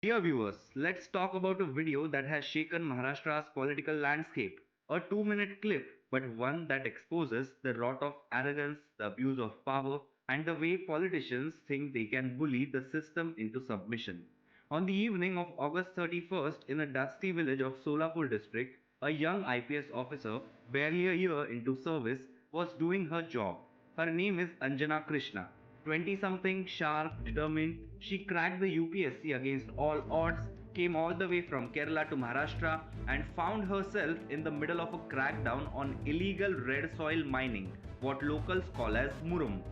Dear viewers, let's talk about a video that has shaken Maharashtra's political landscape. A 2-minute clip, but one that exposes the rot of arrogance, the abuse of power, and the way politicians think they can bully the system into submission. On the evening of August 31st, in a dusty village of Solapur district, a young IPS officer, barely a year into service, was doing her job. Her name is Anjana Krishna. 20 something, sharp, determined, she cracked the UPSC against all odds, came all the way from Kerala to Maharashtra, and found herself in the middle of a crackdown on illegal red soil mining, what locals call as murum.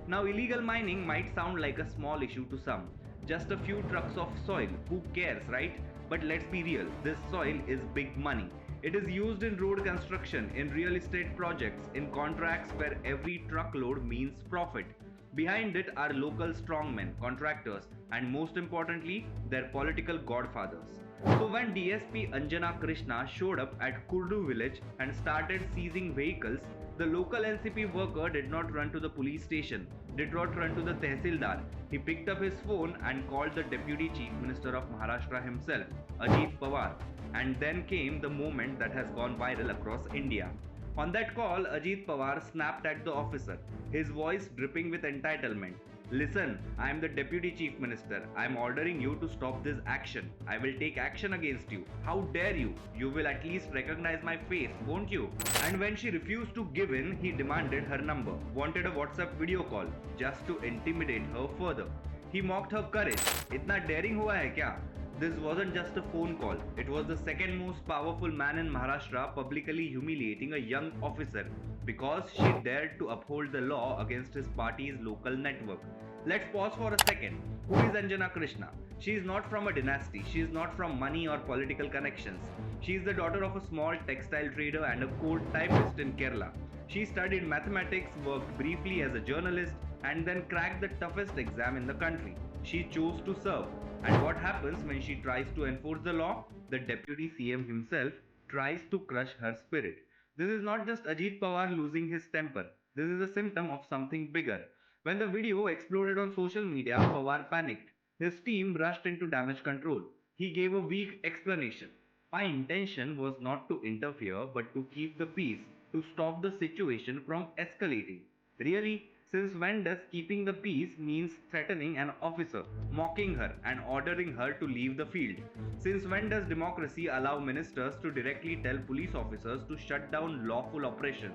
Now, illegal mining might sound like a small issue to some. Just a few trucks of soil, who cares, right? But let's be real, this soil is big money. It is used in road construction, in real estate projects, in contracts where every truckload means profit. Behind it are local strongmen, contractors, and most importantly, their political godfathers. So when DSP Anjana Krishna showed up at Kurdu village and started seizing vehicles, the local NCP worker did not run to the police station, did not run to the Tehsildar. He picked up his phone and called the Deputy Chief Minister of Maharashtra himself, Ajit Pawar. And then came the moment that has gone viral across India. On that call, Ajit Pawar snapped at the officer, his voice dripping with entitlement. Listen, I am the Deputy Chief Minister. I am ordering you to stop this action. I will take action against you. How dare you? You will at least recognize my face, won't you? And when she refused to give in, he demanded her number, wanted a WhatsApp video call, just to intimidate her further. He mocked her courage. इतना daring हुआ है क्या? This wasn't just a phone call, it was the second most powerful man in Maharashtra publicly humiliating a young officer because she dared to uphold the law against his party's local network. Let's pause for a second. Who is Anjana Krishna? She is not from a dynasty, she is not from money or political connections. She is the daughter of a small textile trader and a court typist in Kerala. She studied mathematics, worked briefly as a journalist, and then cracked the toughest exam in the country. She chose to serve. And what happens when she tries to enforce the law? The deputy CM himself tries to crush her spirit. This is not just Ajit Pawar losing his temper. This is a symptom of something bigger. When the video exploded on social media, Pawar panicked. His team rushed into damage control. He gave a weak explanation. My intention was not to interfere but to keep the peace, to stop the situation from escalating. Really? Since when does keeping the peace means threatening an officer, mocking her, and ordering her to leave the field? Since when does democracy allow ministers to directly tell police officers to shut down lawful operations?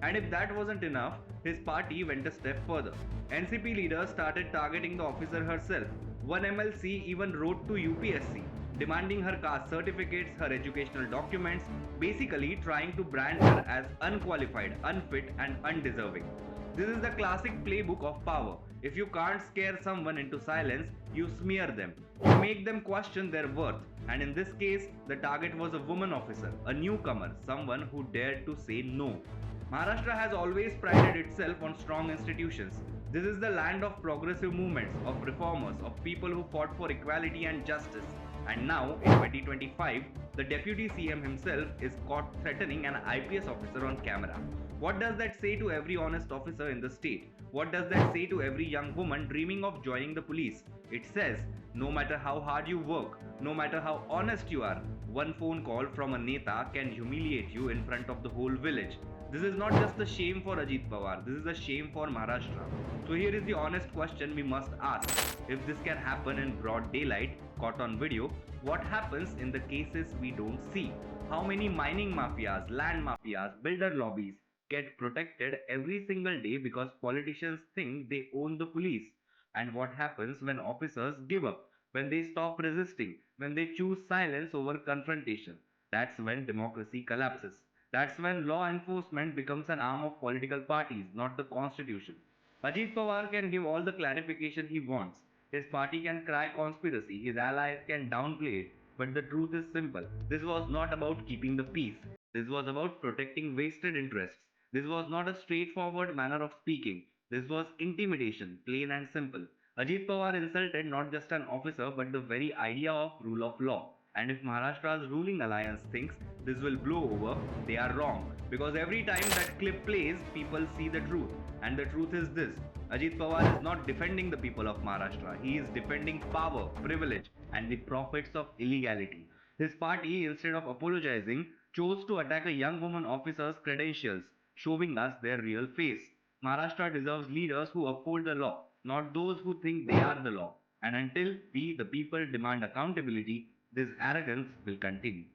And if that wasn't enough, his party went a step further. NCP leaders started targeting the officer herself. One MLC even wrote to UPSC, demanding her caste certificates, her educational documents, basically trying to brand her as unqualified, unfit, and undeserving. This is the classic playbook of power. If you can't scare someone into silence, you smear them. You make them question their worth. And in this case, the target was a woman officer, a newcomer, someone who dared to say no. Maharashtra has always prided itself on strong institutions. This is the land of progressive movements, of reformers, of people who fought for equality and justice. And now, in 2025, the deputy CM himself is caught threatening an IPS officer on camera. What does that say to every honest officer in the state? What does that say to every young woman dreaming of joining the police? It says, no matter how hard you work, no matter how honest you are, one phone call from a neta can humiliate you in front of the whole village. This is not just a shame for Ajit Pawar, this is a shame for Maharashtra. So here is the honest question we must ask. If this can happen in broad daylight, caught on video, what happens in the cases we don't see? How many mining mafias, land mafias, builder lobbies get protected every single day because politicians think they own the police? And what happens when officers give up, when they stop resisting, when they choose silence over confrontation? That's when democracy collapses. That's when law enforcement becomes an arm of political parties, not the constitution. Ajit Pawar can give all the clarification he wants. His party can cry conspiracy, his allies can downplay it. But the truth is simple. This was not about keeping the peace. This was about protecting vested interests. This was not a straightforward manner of speaking. This was intimidation, plain and simple. Ajit Pawar insulted not just an officer but the very idea of rule of law. And if Maharashtra's ruling alliance thinks this will blow over, they are wrong. Because every time that clip plays, people see the truth. And the truth is this: Ajit Pawar is not defending the people of Maharashtra, he is defending power, privilege, and the profits of illegality. His party, instead of apologizing, chose to attack a young woman officer's credentials, showing us their real face. Maharashtra deserves leaders who uphold the law, not those who think they are the law. And until we, the people, demand accountability, this arrogance will continue.